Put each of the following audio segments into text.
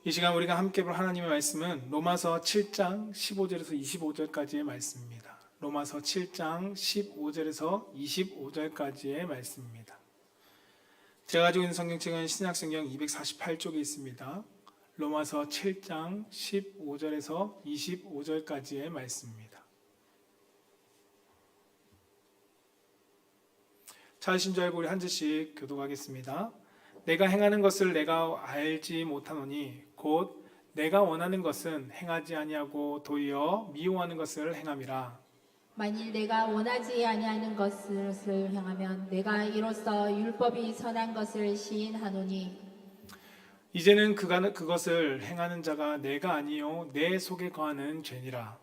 이 시간 우리가 함께 볼 하나님의 말씀은 로마서 7장 15절에서 25절까지의 말씀입니다. 로마서 7장 15절에서 25절까지의 말씀입니다. 제가 가지고 있는 성경책은 신약성경 248쪽에 있습니다. 로마서 7장 15절에서 25절까지의 말씀입니다. 찾으신 줄 알고 우리 한 절씩 교독하겠습니다. 내가 행하는 것을 내가 알지 못하노니 곧 내가 원하는 것은 행하지 아니하고 도리어 미워하는 것을 행함이라. 만일 내가 원하지 아니하는 것을 행하면 내가 이로써 율법이 선한 것을 시인하노니 이제는 그것을 행하는 자가 내가 아니요 내 속에 거하는 죄니라.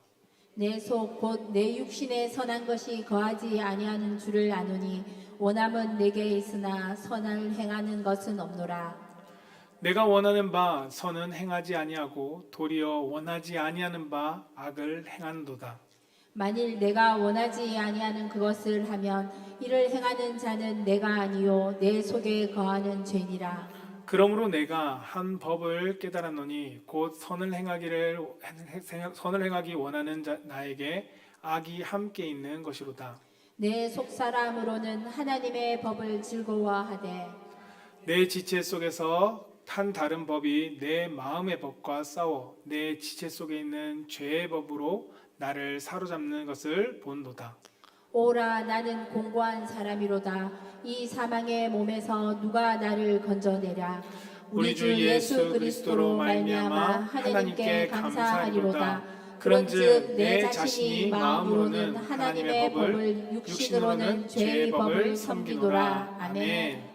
내 속 곧 내 육신에 선한 것이 거하지 아니하는 줄을 아노니 원함은 내게 있으나 선을 행하는 것은 없노라. 내가 원하는 바 선은 행하지 아니하고 도리어 원하지 아니하는 바 악을 행하는도다. 만일 내가 원하지 아니하는 그것을 하면 이를 행하는 자는 내가 아니요 내 속에 거하는 죄니라. 그러므로 내가 한 법을 깨달았노니 곧 선을 행하기 원하는 나에게 악이 함께 있는 것이로다. 내 속사람으로는 하나님의 법을 즐거워하되 내 지체 속에서 한 다른 법이 내 마음의 법과 싸워 내 지체 속에 있는 죄의 법으로 나를 사로잡는 것을 본도다. 오라 나는 공고한 사람이로다. 이 사망의 몸에서 누가 나를 건져내랴. 우리 주 예수 그리스도로 말미암아 하나님께 감사하리로다. 그런즉 내 자신이 마음으로는 하나님의 법을 육신으로는 죄의 법을 섬기노라. 아멘.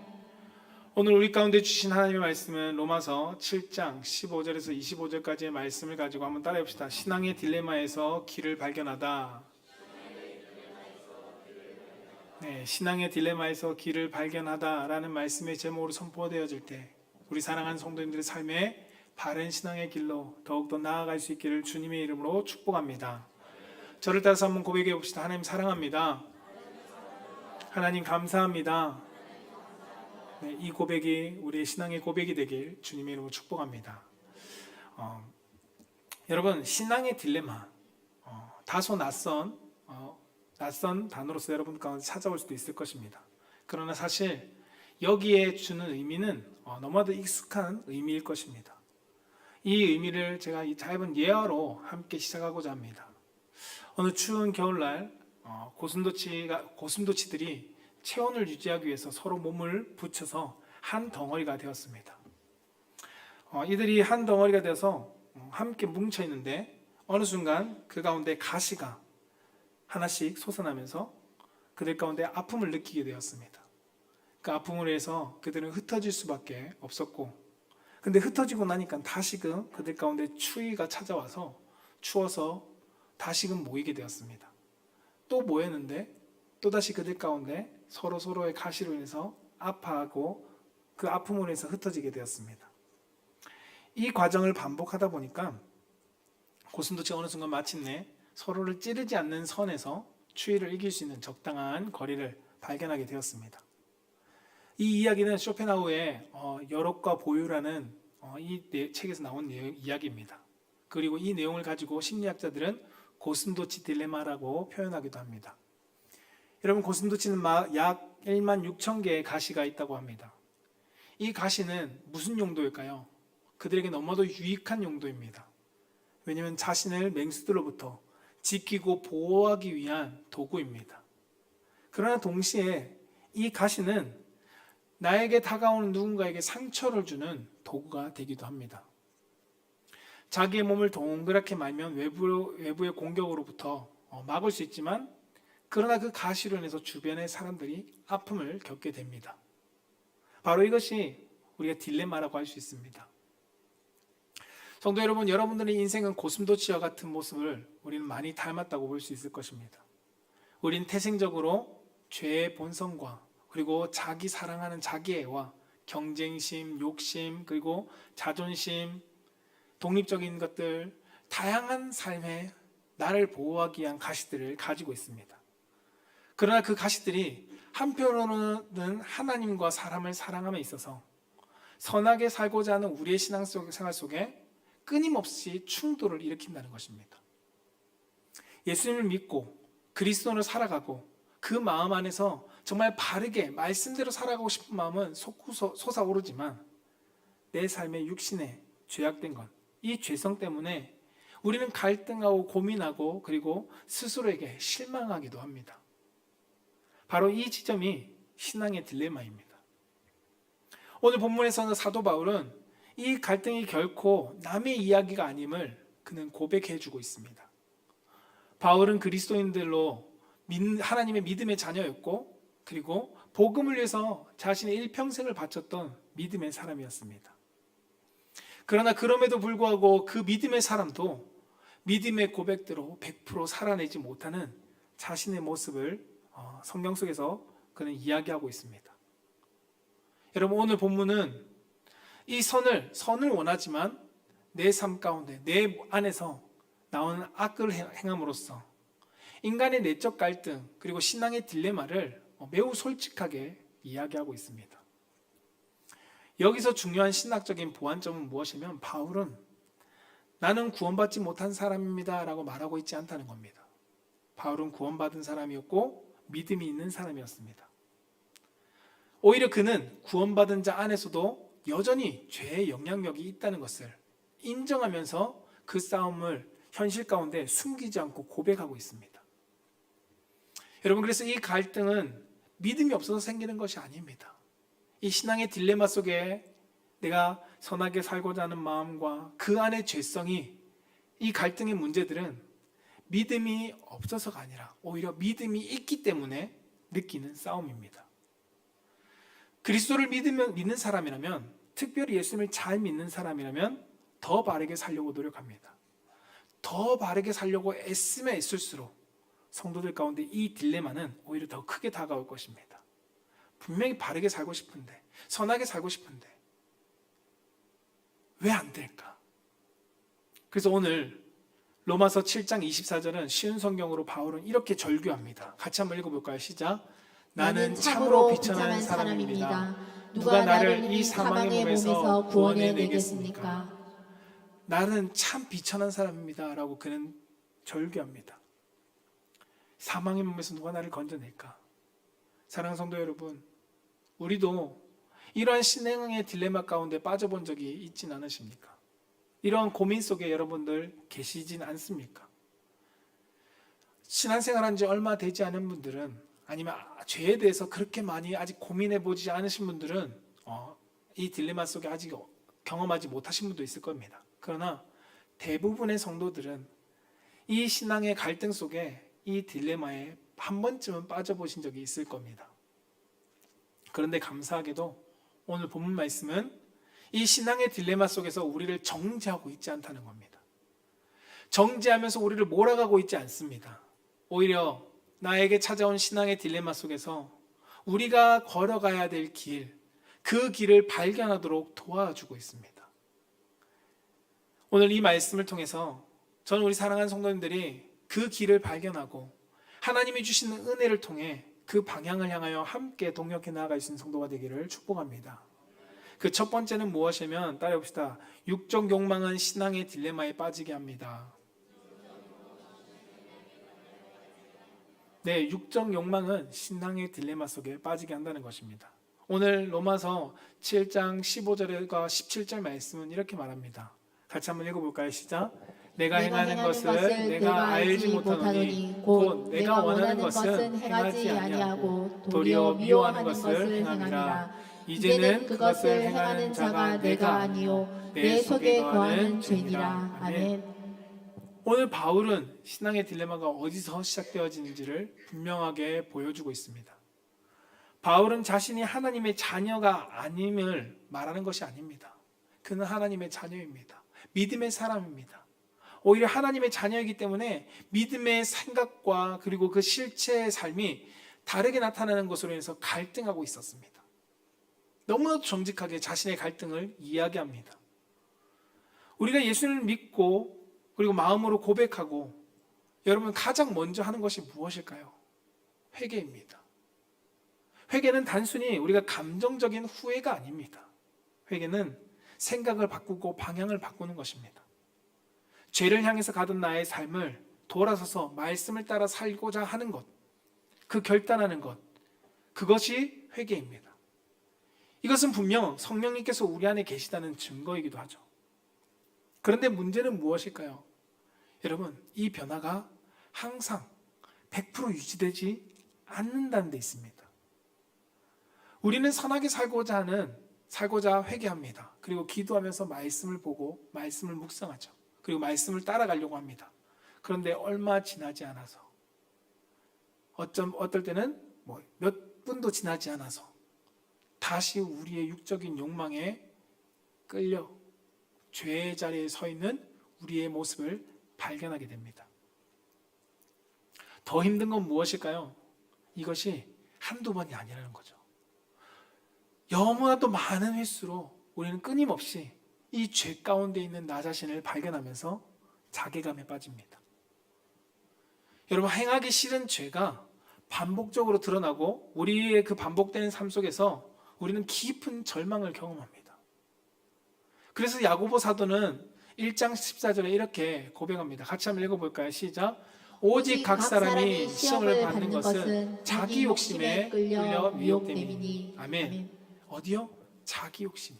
오늘 우리 가운데 주신 하나님의 말씀은 로마서 7장 15절에서 25절까지의 말씀을 가지고 한번 따라해 봅시다. 신앙의 딜레마에서 길을 발견하다. 네, 신앙의 딜레마에서 길을 발견하다라는 말씀의 제목으로 선포되어질 때 우리 사랑하는 성도님들의 삶에 바른 신앙의 길로 더욱더 나아갈 수 있기를 주님의 이름으로 축복합니다. 저를 따라서 한번 고백해 봅시다. 하나님 사랑합니다. 하나님 감사합니다. 네, 이 고백이 우리의 신앙의 고백이 되길 주님의 이름으로 축복합니다. 여러분 신앙의 딜레마 다소 낯선 단어로서 여러분 가운데 찾아올 수도 있을 것입니다. 그러나 사실 여기에 주는 의미는 너무나도 익숙한 의미일 것입니다. 이 의미를 제가 이 짧은 예화로 함께 시작하고자 합니다. 어느 추운 겨울날 고슴도치들이 체온을 유지하기 위해서 서로 몸을 붙여서 한 덩어리가 되었습니다. 이들이 한 덩어리가 되어서 함께 뭉쳐 있는데 어느 순간 그 가운데 가시가 하나씩 솟아나면서 그들 가운데 아픔을 느끼게 되었습니다. 그 아픔으로 해서 그들은 흩어질 수밖에 없었고, 근데 흩어지고 나니까 다시금 그들 가운데 추위가 찾아와서 추워서 다시금 모이게 되었습니다. 또 모였는데 또다시 그들 가운데 서로의 가시로 인해서 아파하고 그 아픔으로 인해서 흩어지게 되었습니다. 이 과정을 반복하다 보니까 고슴도치가 어느 순간 마침내 서로를 찌르지 않는 선에서 추위를 이길 수 있는 적당한 거리를 발견하게 되었습니다. 이 이야기는 쇼펜하우의 여력과 보유라는 이 책에서 나온 이야기입니다. 그리고 이 내용을 가지고 심리학자들은 고슴도치 딜레마라고 표현하기도 합니다. 여러분 고슴도치는 약 1만 6천 개의 가시가 있다고 합니다. 이 가시는 무슨 용도일까요? 그들에게 너무도 유익한 용도입니다. 왜냐하면 자신을 맹수들로부터 지키고 보호하기 위한 도구입니다. 그러나 동시에 이 가시는 나에게 다가오는 누군가에게 상처를 주는 도구가 되기도 합니다. 자기의 몸을 동그랗게 말면 외부의 공격으로부터 막을 수 있지만 그러나 그 가시로 인해서 주변의 사람들이 아픔을 겪게 됩니다. 바로 이것이 우리가 딜레마라고 할 수 있습니다. 성도 여러분, 여러분들의 인생은 고슴도치와 같은 모습을 우리는 많이 닮았다고 볼 수 있을 것입니다. 우리는 태생적으로 죄의 본성과 그리고 자기 사랑하는 자기애와 경쟁심, 욕심, 그리고 자존심, 독립적인 것들, 다양한 삶에 나를 보호하기 위한 가시들을 가지고 있습니다. 그러나 그 가시들이 한편으로는 하나님과 사람을 사랑함에 있어서 선하게 살고자 하는 우리의 신앙생활 속에 끊임없이 충돌을 일으킨다는 것입니다. 예수님을 믿고 그리스도로 살아가고 그 마음 안에서 정말 바르게 말씀대로 살아가고 싶은 마음은 솟아오르지만 내 삶의 육신에 죄악된 것, 이 죄성 때문에 우리는 갈등하고 고민하고 그리고 스스로에게 실망하기도 합니다. 바로 이 지점이 신앙의 딜레마입니다. 오늘 본문에서는 사도 바울은 이 갈등이 결코 남의 이야기가 아님을 그는 고백해 주고 있습니다. 바울은 그리스도인들로 하나님의 믿음의 자녀였고 그리고 복음을 위해서 자신의 일평생을 바쳤던 믿음의 사람이었습니다. 그러나 그럼에도 불구하고 그 믿음의 사람도 믿음의 고백대로 100% 살아내지 못하는 자신의 모습을 성경 속에서 그는 이야기하고 있습니다. 여러분, 오늘 본문은 이 선을 원하지만 내 삶 가운데 내 안에서 나오는 악을 행함으로써 인간의 내적 갈등 그리고 신앙의 딜레마를 매우 솔직하게 이야기하고 있습니다. 여기서 중요한 신학적인 보완점은 무엇이면 바울은 나는 구원받지 못한 사람입니다 라고 말하고 있지 않다는 겁니다. 바울은 구원받은 사람이었고 믿음이 있는 사람이었습니다. 오히려 그는 구원받은 자 안에서도 여전히 죄의 영향력이 있다는 것을 인정하면서 그 싸움을 현실 가운데 숨기지 않고 고백하고 있습니다. 여러분, 그래서 이 갈등은 믿음이 없어서 생기는 것이 아닙니다. 이 신앙의 딜레마 속에 내가 선하게 살고자 하는 마음과 그 안의 죄성이, 이 갈등의 문제들은 믿음이 없어서가 아니라 오히려 믿음이 있기 때문에 느끼는 싸움입니다. 그리스도를 믿는 사람이라면, 특별히 예수님을 잘 믿는 사람이라면 더 바르게 살려고 노력합니다. 더 바르게 살려고 애쓰면 애쓸수록 성도들 가운데 이 딜레마는 오히려 더 크게 다가올 것입니다. 분명히 바르게 살고 싶은데, 선하게 살고 싶은데 왜 안 될까? 그래서 오늘 로마서 7장 24절은 쉬운 성경으로 바울은 이렇게 절규합니다. 같이 한번 읽어볼까요? 시작. 나는 참으로 비천한 사람입니다. 누가 나를 이 사망의 몸에서 구원해 내겠습니까? 나는 참 비천한 사람입니다 라고 그는 절규합니다. 사망의 몸에서 누가 나를 건져낼까? 사랑하는 성도 여러분, 우리도 이러한 신앙의 딜레마 가운데 빠져본 적이 있진 않으십니까? 이러한 고민 속에 여러분들 계시진 않습니까? 신앙생활한 지 얼마 되지 않은 분들은, 아니면 죄에 대해서 그렇게 많이 아직 고민해보지 않으신 분들은 이 딜레마 속에 아직 경험하지 못하신 분도 있을 겁니다. 그러나 대부분의 성도들은 이 신앙의 갈등 속에 이 딜레마에 한 번쯤은 빠져보신 적이 있을 겁니다. 그런데 감사하게도 오늘 본문 말씀은 이 신앙의 딜레마 속에서 우리를 정죄하고 있지 않다는 겁니다. 정죄하면서 우리를 몰아가고 있지 않습니다. 오히려 나에게 찾아온 신앙의 딜레마 속에서 우리가 걸어가야 될 길, 그 길을 발견하도록 도와주고 있습니다. 오늘 이 말씀을 통해서 저는 우리 사랑하는 성도님들이 그 길을 발견하고 하나님이 주시는 은혜를 통해 그 방향을 향하여 함께 동역해 나아갈 수 있는 성도가 되기를 축복합니다. 그 첫 번째는 무엇이냐면, 따라해봅시다. 육적 욕망은 신앙의 딜레마에 빠지게 합니다. 네, 육적 욕망은 신앙의 딜레마 속에 빠지게 한다는 것입니다. 오늘 로마서 7장 15절과 17절 말씀은 이렇게 말합니다. 같이 한번 읽어볼까요? 시작. 내가 행하는 것을 내가 알지 못하노니 곧 내가 원하는 것은 행하지 아니하고 도리어 미워하는 것을 행함이라. 이제는 그것을 행하는 자가 내가 아니요 내 속에 거하는 죄니라. 아멘. 오늘 바울은 신앙의 딜레마가 어디서 시작되어지는지를 분명하게 보여주고 있습니다. 바울은 자신이 하나님의 자녀가 아님을 말하는 것이 아닙니다. 그는 하나님의 자녀입니다. 믿음의 사람입니다. 오히려 하나님의 자녀이기 때문에 믿음의 생각과 그리고 그 실체의 삶이 다르게 나타나는 것으로 인해서 갈등하고 있었습니다. 너무나도 정직하게 자신의 갈등을 이야기합니다. 우리가 예수를 믿고 그리고 마음으로 고백하고 여러분 가장 먼저 하는 것이 무엇일까요? 회개입니다. 회개는 단순히 우리가 감정적인 후회가 아닙니다. 회개는 생각을 바꾸고 방향을 바꾸는 것입니다. 죄를 향해서 가던 나의 삶을 돌아서서 말씀을 따라 살고자 하는 것, 그 결단하는 것, 그것이 회개입니다. 이것은 분명 성령님께서 우리 안에 계시다는 증거이기도 하죠. 그런데 문제는 무엇일까요? 여러분, 이 변화가 항상 100% 유지되지 않는다는 데 있습니다. 우리는 선하게 살고자 회개합니다. 그리고 기도하면서 말씀을 보고 말씀을 묵상하죠. 그리고 말씀을 따라가려고 합니다. 그런데 얼마 지나지 않아서, 어떨 때는 몇 분도 지나지 않아서 다시 우리의 육적인 욕망에 끌려 죄의 자리에 서 있는 우리의 모습을 발견하게 됩니다. 더 힘든 건 무엇일까요? 이것이 한두 번이 아니라는 거죠. 너무나도 많은 횟수로 우리는 끊임없이 이 죄 가운데 있는 나 자신을 발견하면서 자괴감에 빠집니다. 여러분, 행하기 싫은 죄가 반복적으로 드러나고 우리의 그 반복되는 삶 속에서 우리는 깊은 절망을 경험합니다. 그래서 야고보 사도는 1장 14절에 이렇게 고백합니다. 같이 한번 읽어볼까요? 시작. 오직 각 사람이 시험을 받는 것은 자기 욕심에 끌려 미혹됨이니. 아멘. 어디요? 자기 욕심.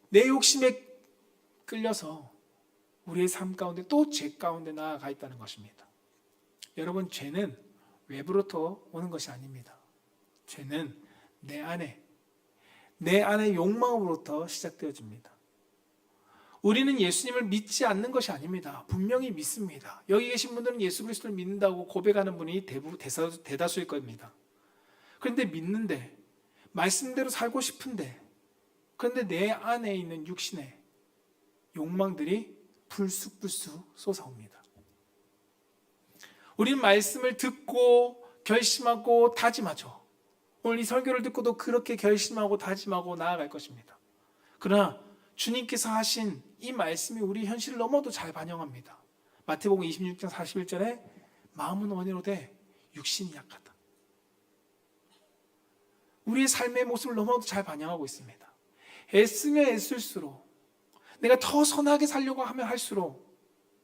내 욕심에 끌려서 우리의 삶 가운데 또 죄 가운데 나아가 있다는 것입니다. 여러분, 죄는 외부로부터 오는 것이 아닙니다. 죄는 내 안의 욕망으로부터 시작되어집니다. 우리는 예수님을 믿지 않는 것이 아닙니다. 분명히 믿습니다. 여기 계신 분들은 예수 그리스도를 믿는다고 고백하는 분이 대다수일 겁니다. 그런데 믿는데, 말씀대로 살고 싶은데, 그런데 내 안에 있는 육신의 욕망들이 불쑥불쑥 솟아옵니다. 우리는 말씀을 듣고 결심하고 다짐하죠. 오늘 이 설교를 듣고도 그렇게 결심하고 다짐하고 나아갈 것입니다. 그러나 주님께서 하신 이 말씀이 우리 현실을 너무도 잘 반영합니다. 마태복음 26장 41절에 마음은 원이로되 육신이 약하다. 우리의 삶의 모습을 너무도 잘 반영하고 있습니다. 애쓰면 애쓸수록, 내가 더 선하게 살려고 하면 할수록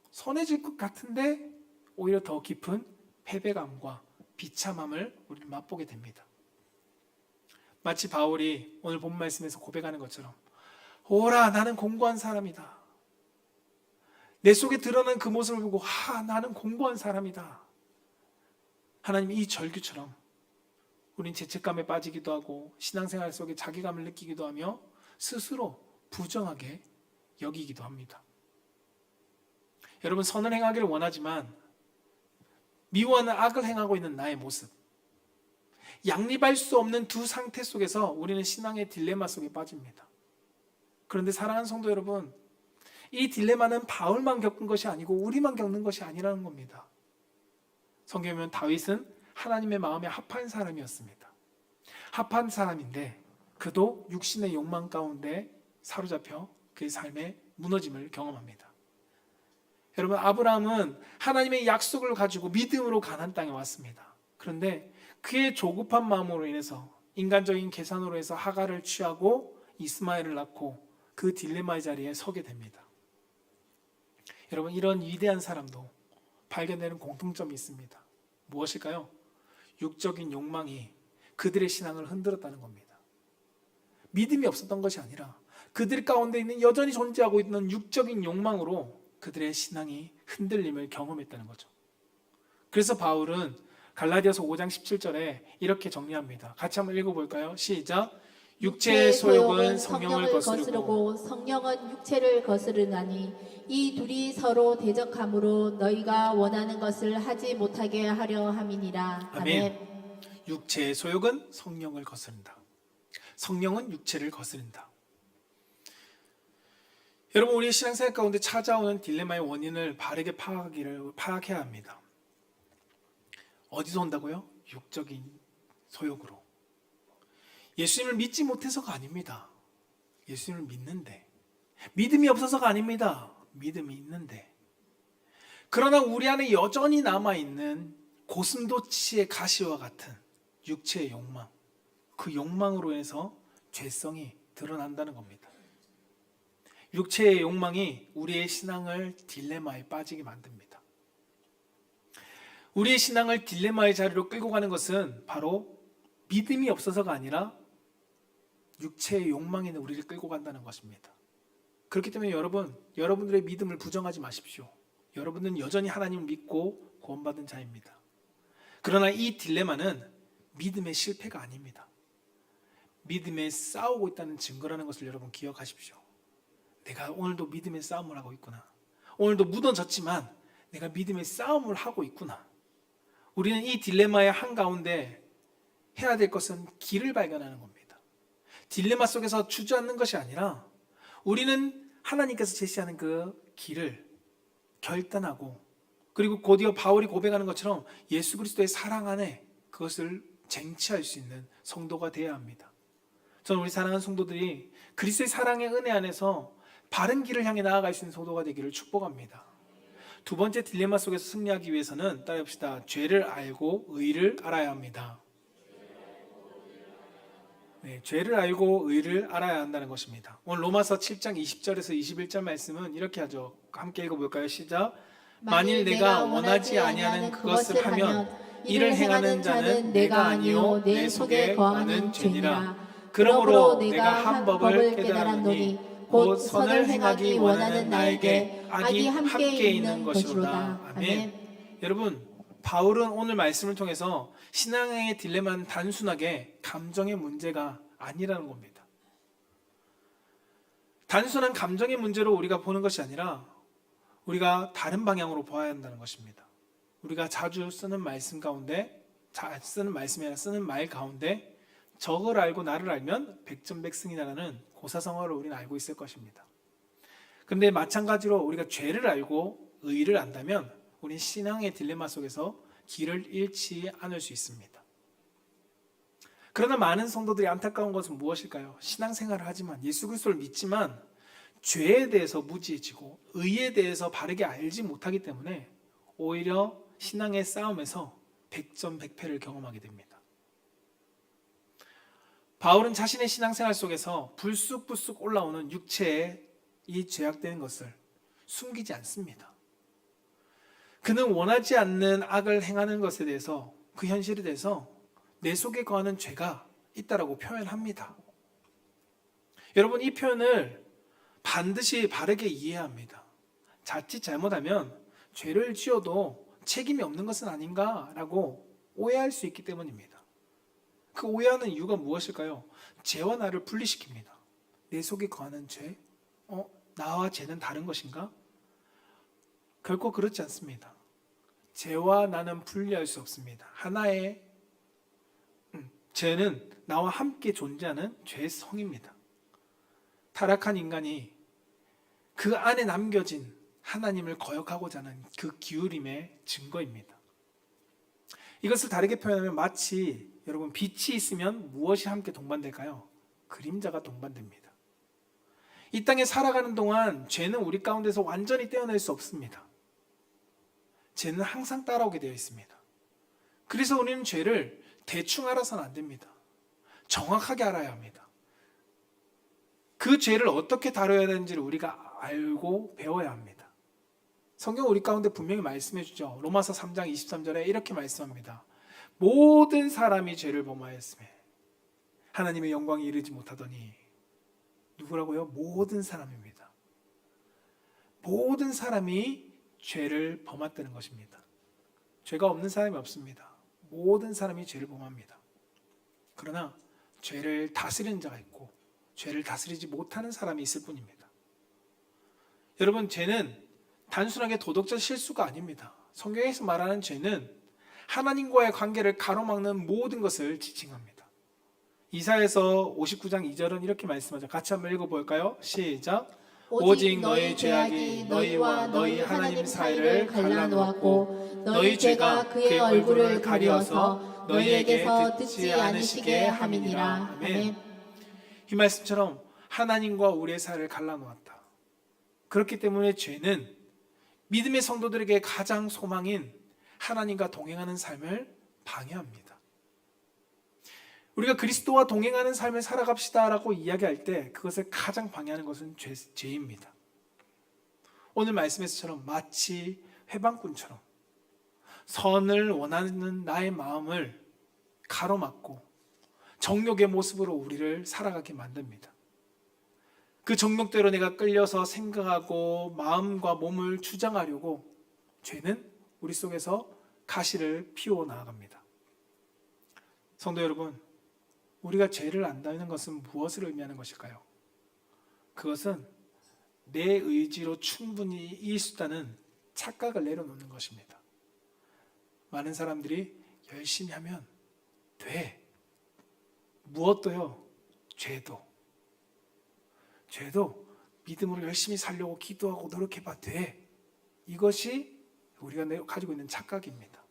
선해질 것 같은데 오히려 더 깊은 패배감과 비참함을 우리는 맛보게 됩니다. 마치 바울이 오늘 본 말씀에서 고백하는 것처럼, 오라, 나는 공고한 사람이다. 내 속에 드러난 그 모습을 보고, 나는 공고한 사람이다. 하나님, 이 절규처럼 우린 죄책감에 빠지기도 하고 신앙생활 속에 자괴감을 느끼기도 하며 스스로 부정하게 여기기도 합니다. 여러분, 선을 행하기를 원하지만 미워하는 악을 행하고 있는 나의 모습, 양립할 수 없는 두 상태 속에서 우리는 신앙의 딜레마 속에 빠집니다. 그런데 사랑하는 성도 여러분, 이 딜레마는 바울만 겪은 것이 아니고 우리만 겪는 것이 아니라는 겁니다. 성경에 보면 다윗은 하나님의 마음에 합한 사람이었습니다. 합한 사람인데 그도 육신의 욕망 가운데 사로잡혀 그의 삶의 무너짐을 경험합니다. 여러분, 아브라함은 하나님의 약속을 가지고 믿음으로 가나안 땅에 왔습니다. 그런데 그의 조급한 마음으로 인해서 인간적인 계산으로 해서 하갈을 취하고 이스마엘을 낳고 그 딜레마의 자리에 서게 됩니다. 여러분, 이런 위대한 사람도 발견되는 공통점이 있습니다. 무엇일까요? 육적인 욕망이 그들의 신앙을 흔들었다는 겁니다. 믿음이 없었던 것이 아니라 그들 가운데 있는 여전히 존재하고 있는 육적인 욕망으로 그들의 신앙이 흔들림을 경험했다는 거죠. 그래서 바울은 갈라디아서 5장 17절에 이렇게 정리합니다. 같이 한번 읽어볼까요? 시작. 육체의 소욕은 성령을 거스르고 성령은 육체를 거스르나니 이 둘이 서로 대적함으로 너희가 원하는 것을 하지 못하게 하려 함이니라. 아멘. 육체의 소욕은 성령을 거스른다. 성령은 육체를 거스른다. 여러분, 우리의 신앙생활 가운데 찾아오는 딜레마의 원인을 바르게 파악해야 합니다. 어디서 온다고요? 육적인 소욕으로. 예수님을 믿지 못해서가 아닙니다. 예수님을 믿는데. 믿음이 없어서가 아닙니다. 믿음이 있는데. 그러나 우리 안에 여전히 남아있는 고슴도치의 가시와 같은 육체의 욕망, 그 욕망으로 인해서 죄성이 드러난다는 겁니다. 육체의 욕망이 우리의 신앙을 딜레마에 빠지게 만듭니다. 우리의 신앙을 딜레마의 자리로 끌고 가는 것은 바로 믿음이 없어서가 아니라 육체의 욕망이 우리를 끌고 간다는 것입니다. 그렇기 때문에 여러분들의 믿음을 부정하지 마십시오. 여러분은 여전히 하나님을 믿고 구원받은 자입니다. 그러나 이 딜레마는 믿음의 실패가 아닙니다. 믿음에 싸우고 있다는 증거라는 것을 여러분 기억하십시오. 내가 오늘도 믿음의 싸움을 하고 있구나. 오늘도 무너졌지만 내가 믿음의 싸움을 하고 있구나. 우리는 이 딜레마의 한가운데 해야 될 것은 길을 발견하는 겁니다. 딜레마 속에서 주저앉는 것이 아니라 우리는 하나님께서 제시하는 그 길을 결단하고, 그리고 곧이어 바울이 고백하는 것처럼 예수 그리스도의 사랑 안에 그것을 쟁취할 수 있는 성도가 되어야 합니다. 저는 우리 사랑하는 성도들이 그리스도의 사랑의 은혜 안에서 바른 길을 향해 나아갈 수 있는 성도가 되기를 축복합니다. 두 번째 딜레마 속에서 승리하기 위해서는 따라합시다. 죄를 알고 의를 알아야 합니다. 네, 죄를 알고 의를 알아야 한다는 것입니다. 오늘 로마서 7장 20절에서 21절 말씀은 이렇게 하죠. 함께 읽어볼까요? 시작. 만일 내가 원하지 아니하는 그것을 하면 이를 행하는 자는 내가 아니요 내 속에 거하는 죄니라. 그러므로 내가 한 법을 깨달았노니 곧 선을 행하기 원하는 나에게 악이 함께 있는 것이로다. 아멘. 여러분, 바울은 오늘 말씀을 통해서 신앙의 딜레마는 단순하게 감정의 문제가 아니라는 겁니다. 단순한 감정의 문제로 우리가 보는 것이 아니라 우리가 다른 방향으로 보아야 한다는 것입니다. 우리가 자주 쓰는 말씀 가운데, 쓰는 말씀이 아니라 쓰는 말 가운데 적을 알고 나를 알면 백전백승이라는 고사성어를 우리는 알고 있을 것입니다. 그런데 마찬가지로 우리가 죄를 알고 의를 안다면 우리는 신앙의 딜레마 속에서 길을 잃지 않을 수 있습니다. 그러나 많은 성도들이 안타까운 것은 무엇일까요? 신앙생활을 하지만, 예수 그리스도를 믿지만 죄에 대해서 무지해지고 의에 대해서 바르게 알지 못하기 때문에 오히려 신앙의 싸움에서 백전백패를 경험하게 됩니다. 바울은 자신의 신앙생활 속에서 불쑥불쑥 올라오는 육체의 이 죄악되는 것을 숨기지 않습니다. 그는 원하지 않는 악을 행하는 것에 대해서, 그 현실에 대해서 내 속에 거하는 죄가 있다라고 표현합니다. 여러분, 이 표현을 반드시 바르게 이해해야 합니다. 자칫 잘못하면 죄를 지어도 책임이 없는 것은 아닌가라고 오해할 수 있기 때문입니다. 그 오해하는 이유가 무엇일까요? 죄와 나를 분리시킵니다. 내 속에 거하는 죄? 나와 죄는 다른 것인가? 결코 그렇지 않습니다. 죄와 나는 분리할 수 없습니다. 하나의 죄는 나와 함께 존재하는 죄의 성입니다. 타락한 인간이 그 안에 남겨진 하나님을 거역하고자 하는 그 기울임의 증거입니다. 이것을 다르게 표현하면 마치 여러분, 빛이 있으면 무엇이 함께 동반될까요? 그림자가 동반됩니다. 이 땅에 살아가는 동안 죄는 우리 가운데서 완전히 떼어낼 수 없습니다. 죄는 항상 따라오게 되어 있습니다. 그래서 우리는 죄를 대충 알아서는 안 됩니다. 정확하게 알아야 합니다. 그 죄를 어떻게 다뤄야 되는지를 우리가 알고 배워야 합니다. 성경 우리 가운데 분명히 말씀해 주죠. 로마서 3장 23절에 이렇게 말씀합니다. 모든 사람이 죄를 범하였으며 하나님의 영광에 이르지 못하더니, 누구라고요? 모든 사람입니다. 모든 사람이 죄를 범했다는 것입니다. 죄가 없는 사람이 없습니다. 모든 사람이 죄를 범합니다. 그러나 죄를 다스리는 자가 있고 죄를 다스리지 못하는 사람이 있을 뿐입니다. 여러분, 죄는 단순하게 도덕적 실수가 아닙니다. 성경에서 말하는 죄는 하나님과의 관계를 가로막는 모든 것을 지칭합니다. 이사야서 59장 2절은 이렇게 말씀하죠. 같이 한번 읽어볼까요? 시작. 오직 너희 죄악이 너희와 너희 하나님 사이를 갈라놓았고 너희 죄가 그의 얼굴을 가리어서 너희에게서 듣지 않으시게 함이니라. 아멘. 이 말씀처럼 하나님과 우리의 사이를 갈라놓았다. 그렇기 때문에 죄는 믿음의 성도들에게 가장 소망인 하나님과 동행하는 삶을 방해합니다. 우리가 그리스도와 동행하는 삶을 살아갑시다라고 이야기할 때 그것을 가장 방해하는 것은 죄입니다. 오늘 말씀에서처럼 마치 회방꾼처럼 선을 원하는 나의 마음을 가로막고 정욕의 모습으로 우리를 살아가게 만듭니다. 그 정욕대로 내가 끌려서 생각하고 마음과 몸을 주장하려고 죄는 우리 속에서 가시를 피워 나아갑니다. 성도 여러분, 우리가 죄를 안다는 것은 무엇을 의미하는 것일까요? 그것은 내 의지로 충분히 이길 수 있다는 착각을 내려놓는 것입니다. 많은 사람들이 열심히 하면 돼. 무엇도요? 죄도 믿음으로 열심히 살려고 기도하고 노력해봐 돼. 이것이 우리가 가지고 있는 착각입니다.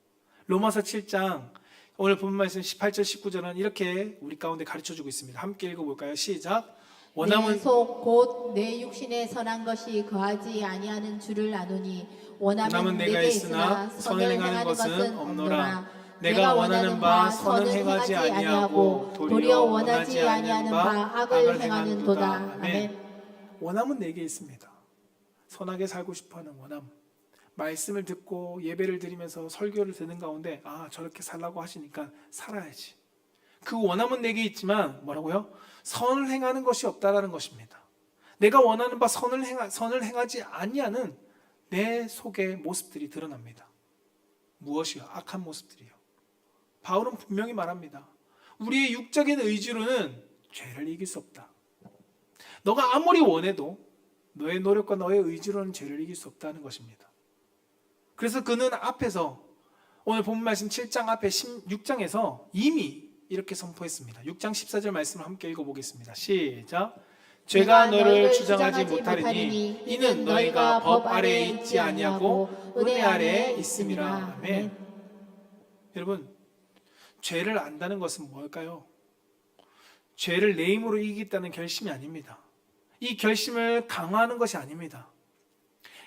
로마서 7장 오늘 본문 말씀 18절 19절은 이렇게 우리 가운데 가르쳐주고 있습니다. 함께 읽어볼까요? 시작. 원함은 내 속 곧 내 육신에 선한 것이 거하지 아니하는 줄을 아노니 원함은 내게 있으나 선을 행하는 것은 없노라. 내가 원하는 바 선은 행하지 아니하고 도리어 원하지 아니하는 바 악을 행하는도다. 아멘. 원함은 내게 있습니다. 선하게 살고 싶어하는 원함. 말씀을 듣고 예배를 드리면서 설교를 듣는 가운데 저렇게 살라고 하시니까 살아야지. 그 원함은 내게 있지만 뭐라고요? 선을 행하는 것이 없다라는 것입니다. 내가 원하는 바 선을 행하지 아니하는 내 속의 모습들이 드러납니다. 무엇이요? 악한 모습들이요. 바울은 분명히 말합니다. 우리의 육적인 의지로는 죄를 이길 수 없다. 너가 아무리 원해도 너의 노력과 너의 의지로는 죄를 이길 수 없다는 것입니다. 그래서 그는 앞에서 오늘 본문 말씀 7장 앞에 16장에서 이미 이렇게 선포했습니다. 6장 14절 말씀을 함께 읽어보겠습니다. 시작. 죄가 너를 주장하지 못하리니 이는 너희가 법 아래에 있지 아니하고 은혜 아래에 있음이라. 아멘. 여러분, 죄를 안다는 것은 뭘까요? 죄를 내 힘으로 이기겠다는 결심이 아닙니다. 이 결심을 강화하는 것이 아닙니다.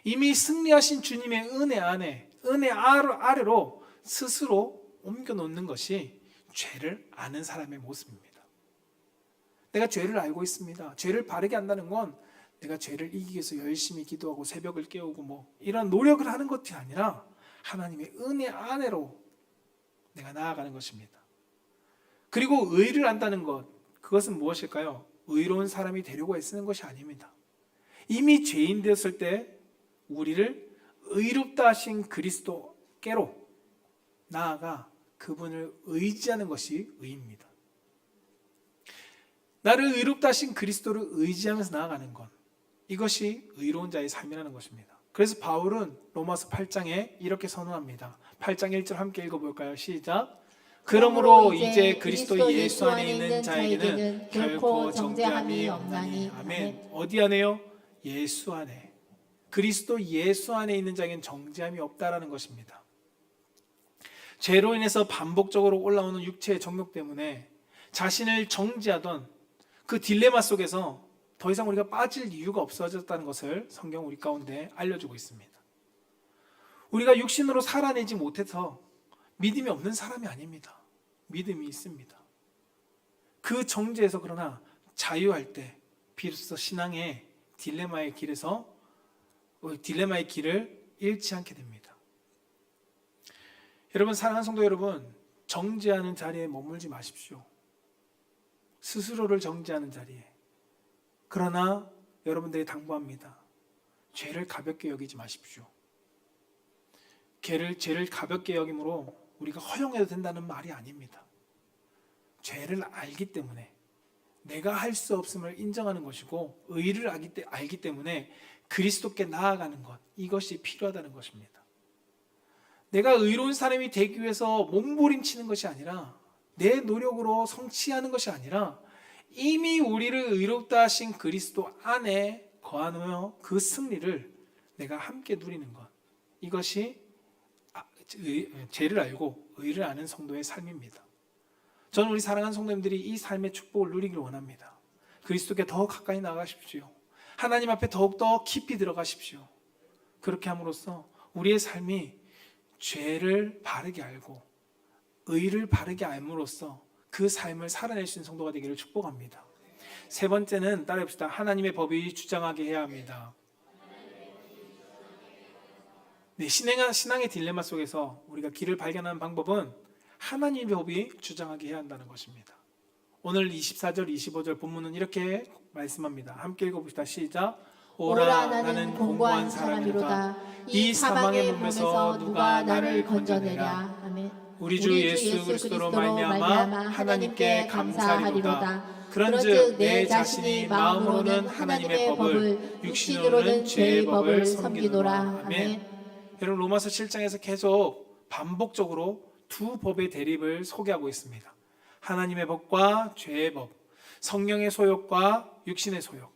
이미 승리하신 주님의 은혜 안에, 은혜 아래로 스스로 옮겨놓는 것이 죄를 아는 사람의 모습입니다. 내가 죄를 알고 있습니다. 죄를 바르게 한다는 건 내가 죄를 이기기 위해서 열심히 기도하고 새벽을 깨우고 이런 노력을 하는 것이 아니라 하나님의 은혜 안으로 내가 나아가는 것입니다. 그리고 의를 안다는 것, 그것은 무엇일까요? 의로운 사람이 되려고 애쓰는 것이 아닙니다. 이미 죄인 되었을 때 우리를 의롭다 하신 그리스도께로 나아가 그분을 의지하는 것이 의입니다. 나를 의롭다 하신 그리스도를 의지하면서 나아가는 것, 이것이 의로운 자의 삶이라는 것입니다. 그래서 바울은 로마서 8장에 이렇게 선언합니다. 8장 1절 함께 읽어볼까요? 시작. 그러므로 이제 그리스도 예수 안에 있는 자에게는 결코 정죄함이 없나니. 아멘. 어디 안에요? 예수 안에. 그리스도 예수 안에 있는 자에게는 정죄함이 없다라는 것입니다. 죄로 인해서 반복적으로 올라오는 육체의 정욕 때문에 자신을 정죄하던 그 딜레마 속에서 더 이상 우리가 빠질 이유가 없어졌다는 것을 성경 우리 가운데 알려주고 있습니다. 우리가 육신으로 살아내지 못해서 믿음이 없는 사람이 아닙니다. 믿음이 있습니다. 그 정죄에서 그러나 자유할 때 비로소 신앙의 딜레마의 길을 잃지 않게 됩니다. 여러분, 사랑하는 성도 여러분, 정죄하는 자리에 머물지 마십시오. 스스로를 정죄하는 자리에. 그러나 여러분들이 당부합니다. 죄를 가볍게 여기지 마십시오. 죄를 가볍게 여김으로 우리가 허용해도 된다는 말이 아닙니다. 죄를 알기 때문에 내가 할 수 없음을 인정하는 것이고 의를 알기 때문에 그리스도께 나아가는 것, 이것이 필요하다는 것입니다. 내가 의로운 사람이 되기 위해서 몸부림치는 것이 아니라 내 노력으로 성취하는 것이 아니라 이미 우리를 의롭다 하신 그리스도 안에 거하며 그 승리를 내가 함께 누리는 것, 이것이 죄를 알고 의를 아는 성도의 삶입니다. 저는 우리 사랑하는 성도님들이 이 삶의 축복을 누리기를 원합니다. 그리스도께 더 가까이 나가십시오. 하나님 앞에 더욱더 깊이 들어가십시오. 그렇게 함으로써 우리의 삶이 죄를 바르게 알고 의를 바르게 알므로써 그 삶을 살아낼 수 있는 성도가 되기를 축복합니다. 세 번째는 따라해봅시다. 하나님의 법이 주장하게 해야 합니다. 네, 신앙의 딜레마 속에서 우리가 길을 발견하는 방법은 하나님의 법이 주장하게 해야 한다는 것입니다. 오늘 24절, 25절 본문은 이렇게 말씀합니다. 함께 읽어봅시다. 시작. 오라 나는 공고한 사람이로다. 이 사망의 몸에서 누가 나를 건져내랴. 아멘. 우리 주 예수 그리스도로 말미암아 하나님께 감사하리로다. 그런즉 내 자신이 마음으로는 하나님의 법을, 육신으로는 죄의 법을 섬기노라. 아멘. 여러분, 로마서 7장에서 계속 반복적으로 두 법의 대립을 소개하고 있습니다. 하나님의 법과 죄의 법, 성령의 소욕과 육신의 소욕,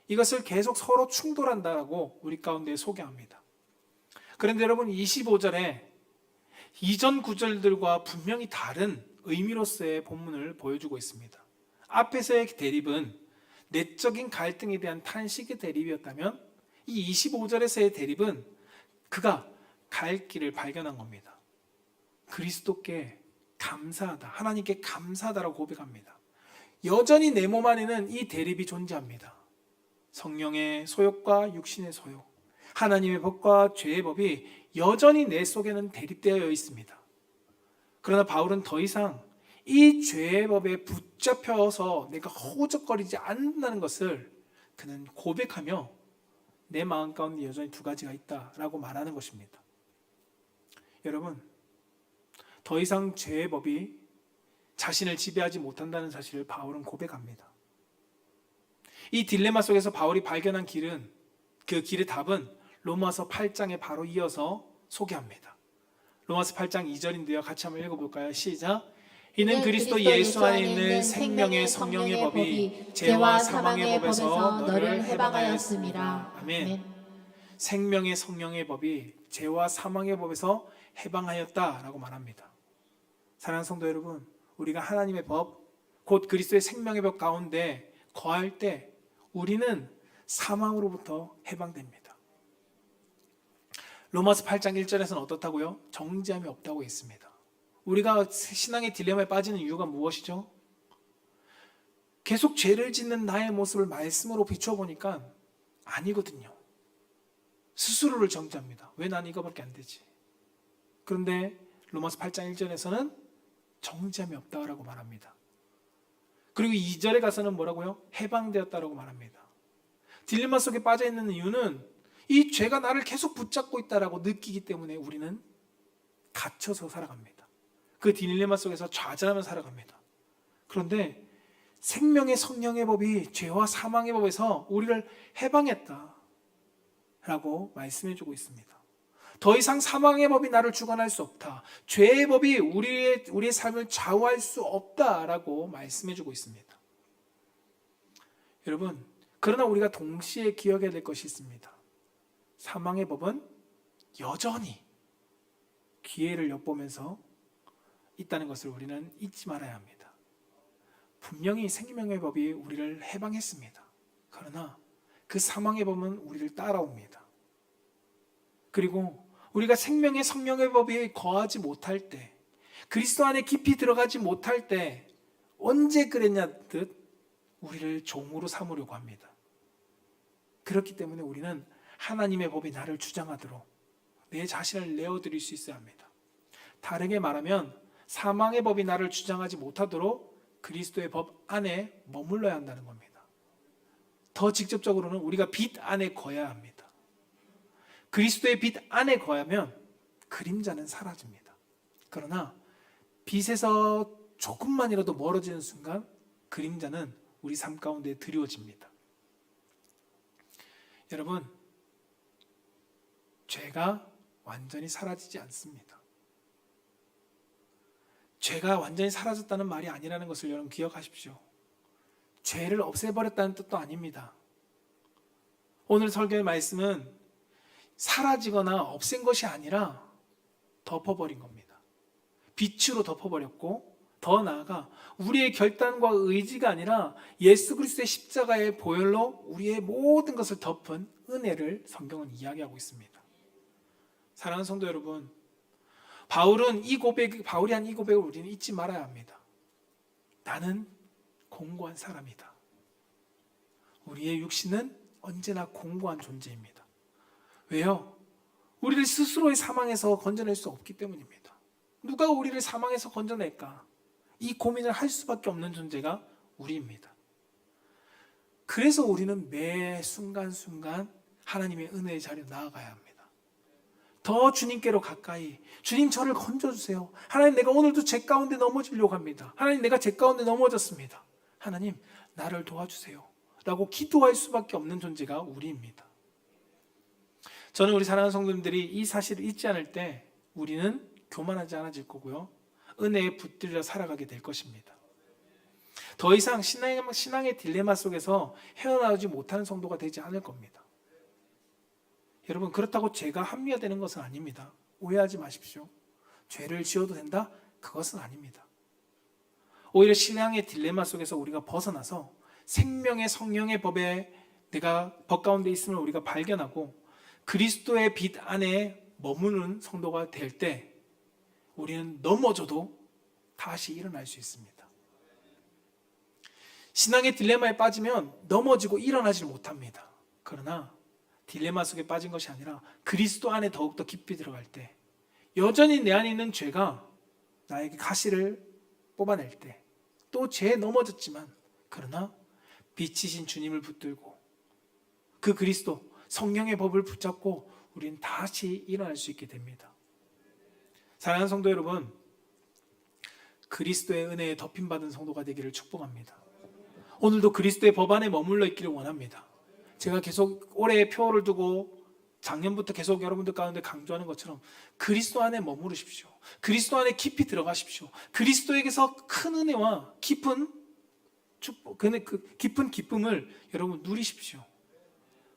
이것을 계속 서로 충돌한다고 우리 가운데 소개합니다. 그런데 여러분, 25절에 이전 구절들과 분명히 다른 의미로서의 본문을 보여주고 있습니다. 앞에서의 대립은 내적인 갈등에 대한 탄식의 대립이었다면, 이 25절에서의 대립은 그가 갈 길을 발견한 겁니다. 그리스도께 감사하다, 하나님께 감사하다라고 고백합니다. 여전히 내 몸 안에는 이 대립이 존재합니다. 성령의 소욕과 육신의 소욕, 하나님의 법과 죄의 법이 여전히 내 속에는 대립되어 있습니다. 그러나 바울은 더 이상 이 죄의 법에 붙잡혀서 내가 허우적거리지 않는다는 것을 그는 고백하며 내 마음 가운데 여전히 두 가지가 있다라고 말하는 것입니다. 여러분, 더 이상 죄의 법이 자신을 지배하지 못한다는 사실을 바울은 고백합니다. 이 딜레마 속에서 바울이 발견한 길은, 그 길의 답은 로마서 8장에 바로 이어서 소개합니다. 로마서 8장 2절인데요. 같이 한번 읽어볼까요? 시작. 이는 그리스도 예수 안에 있는 생명의 성령의 법이 죄와 사망의 법에서 너를 해방하였습니다. 아멘. 생명의 성령의 법이 죄와 사망의 법에서 해방하였다라고 말합니다. 사랑하는 성도 여러분, 우리가 하나님의 법, 곧 그리스도의 생명의 법 가운데 거할 때 우리는 사망으로부터 해방됩니다. 로마서 8장 1절에서는 어떻다고요? 정죄함이 없다고 했습니다. 우리가 신앙의 딜레마에 빠지는 이유가 무엇이죠? 계속 죄를 짓는 나의 모습을 말씀으로 비춰보니까 아니거든요. 스스로를 정죄합니다. 왜 난 이거밖에 안 되지? 그런데 로마서 8장 1절에서는 정죄함이 없다라고 말합니다. 그리고 2절에 가서는 뭐라고요? 해방되었다라고 말합니다. 딜레마 속에 빠져 있는 이유는 이 죄가 나를 계속 붙잡고 있다라고 느끼기 때문에 우리는 갇혀서 살아갑니다. 그 딜레마 속에서 좌절하며 살아갑니다. 그런데 생명의 성령의 법이 죄와 사망의 법에서 우리를 해방했다라고 말씀해주고 있습니다. 더 이상 사망의 법이 나를 주관할 수 없다. 죄의 법이 우리의 삶을 좌우할 수 없다라고 말씀해주고 있습니다. 여러분, 그러나 우리가 동시에 기억해야 될 것이 있습니다. 사망의 법은 여전히 기회를 엿보면서 있다는 것을 우리는 잊지 말아야 합니다. 분명히 생명의 법이 우리를 해방했습니다. 그러나 그 사망의 법은 우리를 따라옵니다. 그리고 우리가 생명의 성령의 법이 거하지 못할 때, 그리스도 안에 깊이 들어가지 못할 때 언제 그랬냐 듯 우리를 종으로 삼으려고 합니다. 그렇기 때문에 우리는 하나님의 법이 나를 주장하도록 내 자신을 내어드릴 수 있어야 합니다. 다르게 말하면 사망의 법이 나를 주장하지 못하도록 그리스도의 법 안에 머물러야 한다는 겁니다. 더 직접적으로는 우리가 빛 안에 거해야 합니다. 그리스도의 빛 안에 거하면 그림자는 사라집니다. 그러나 빛에서 조금만이라도 멀어지는 순간 그림자는 우리 삶 가운데 드리워집니다. 여러분, 죄가 완전히 사라지지 않습니다. 죄가 완전히 사라졌다는 말이 아니라는 것을 여러분 기억하십시오. 죄를 없애버렸다는 뜻도 아닙니다. 오늘 설교의 말씀은 사라지거나 없앤 것이 아니라 덮어버린 겁니다. 빛으로 덮어버렸고, 더 나아가 우리의 결단과 의지가 아니라 예수 그리스도의 십자가의 보혈로 우리의 모든 것을 덮은 은혜를 성경은 이야기하고 있습니다. 사랑하는 성도 여러분, 바울이 한 이 고백을 우리는 잊지 말아야 합니다. 나는 공고한 사람이다. 우리의 육신은 언제나 공고한 존재입니다. 왜요? 우리를 스스로의 사망에서 건져낼 수 없기 때문입니다. 누가 우리를 사망에서 건져낼까? 이 고민을 할 수밖에 없는 존재가 우리입니다. 그래서 우리는 매 순간순간 하나님의 은혜의 자리로 나아가야 합니다. 더 주님께로 가까이, 주님 저를 건져주세요. 하나님 내가 오늘도 제 가운데 넘어지려고 합니다. 하나님 내가 제 가운데 넘어졌습니다. 하나님 나를 도와주세요 라고 기도할 수밖에 없는 존재가 우리입니다. 저는 우리 사랑하는 성도님들이 이 사실을 잊지 않을 때 우리는 교만하지 않아질 거고요, 은혜에 붙들려 살아가게 될 것입니다. 더 이상 신앙의 딜레마 속에서 헤어나오지 못하는 성도가 되지 않을 겁니다. 여러분, 그렇다고 죄가 합리화되는 것은 아닙니다. 오해하지 마십시오. 죄를 지어도 된다? 그것은 아닙니다. 오히려 신앙의 딜레마 속에서 우리가 벗어나서 생명의 성령의 법에 내가 법 가운데 있음을 우리가 발견하고 그리스도의 빛 안에 머무는 성도가 될 때 우리는 넘어져도 다시 일어날 수 있습니다. 신앙의 딜레마에 빠지면 넘어지고 일어나지 못합니다. 그러나 딜레마 속에 빠진 것이 아니라 그리스도 안에 더욱더 깊이 들어갈 때 여전히 내 안에 있는 죄가 나에게 가시를 뽑아낼 때 또 죄에 넘어졌지만 그러나 빛이신 주님을 붙들고 그 그리스도 성령의 법을 붙잡고 우리는 다시 일어날 수 있게 됩니다. 사랑하는 성도 여러분, 그리스도의 은혜에 덮임받은 성도가 되기를 축복합니다. 오늘도 그리스도의 법 안에 머물러 있기를 원합니다. 제가 계속 올해의 표를 두고 작년부터 계속 여러분들 가운데 강조하는 것처럼 그리스도 안에 머무르십시오. 그리스도 안에 깊이 들어가십시오. 그리스도에게서 큰 은혜와 깊은 축복, 그 깊은 기쁨을 여러분 누리십시오.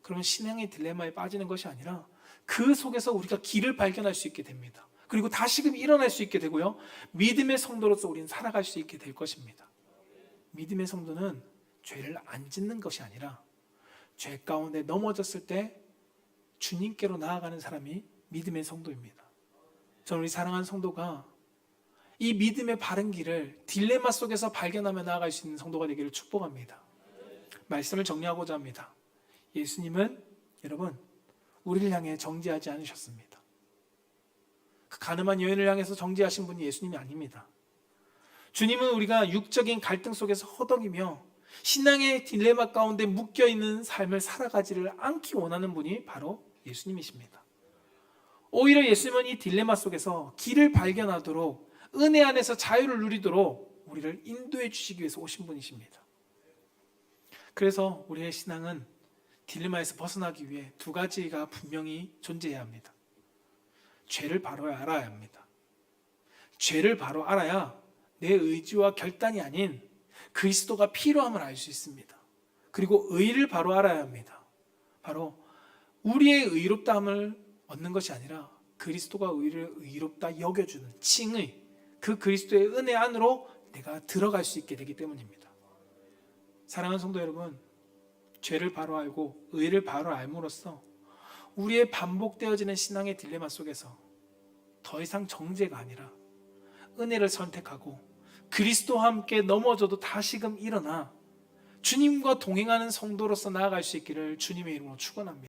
그러면 신앙의 딜레마에 빠지는 것이 아니라 그 속에서 우리가 길을 발견할 수 있게 됩니다. 그리고 다시금 일어날 수 있게 되고요, 믿음의 성도로서 우리는 살아갈 수 있게 될 것입니다. 믿음의 성도는 죄를 안 짓는 것이 아니라 죄 가운데 넘어졌을 때 주님께로 나아가는 사람이 믿음의 성도입니다. 저는 우리 사랑하는 성도가 이 믿음의 바른 길을 딜레마 속에서 발견하며 나아갈 수 있는 성도가 되기를 축복합니다. 말씀을 정리하고자 합니다. 예수님은 여러분 우리를 향해 정죄하지 않으셨습니다. 그 가늠한 여인을 향해서 정죄하신 분이 예수님이 아닙니다. 주님은 우리가 육적인 갈등 속에서 허덕이며 신앙의 딜레마 가운데 묶여있는 삶을 살아가지를 않기 원하는 분이 바로 예수님이십니다. 오히려 예수님은 이 딜레마 속에서 길을 발견하도록 은혜 안에서 자유를 누리도록 우리를 인도해 주시기 위해서 오신 분이십니다. 그래서 우리의 신앙은 딜레마에서 벗어나기 위해 두 가지가 분명히 존재해야 합니다. 죄를 바로 알아야 합니다. 죄를 바로 알아야 내 의지와 결단이 아닌 그리스도가 필요함을 알 수 있습니다. 그리고 의를 바로 알아야 합니다. 바로 우리의 의롭다함을 얻는 것이 아니라 그리스도가 우리를 의롭다 여겨주는 칭의, 그 그리스도의 은혜 안으로 내가 들어갈 수 있게 되기 때문입니다. 사랑하는 성도 여러분, 죄를 바로 알고 의를 바로 알므로써 우리의 반복되어지는 신앙의 딜레마 속에서 더 이상 정죄가 아니라 은혜를 선택하고 그리스도와 함께 넘어져도 다시금 일어나 주님과 동행하는 성도로서 나아갈 수 있기를 주님의 이름으로 축원합니다.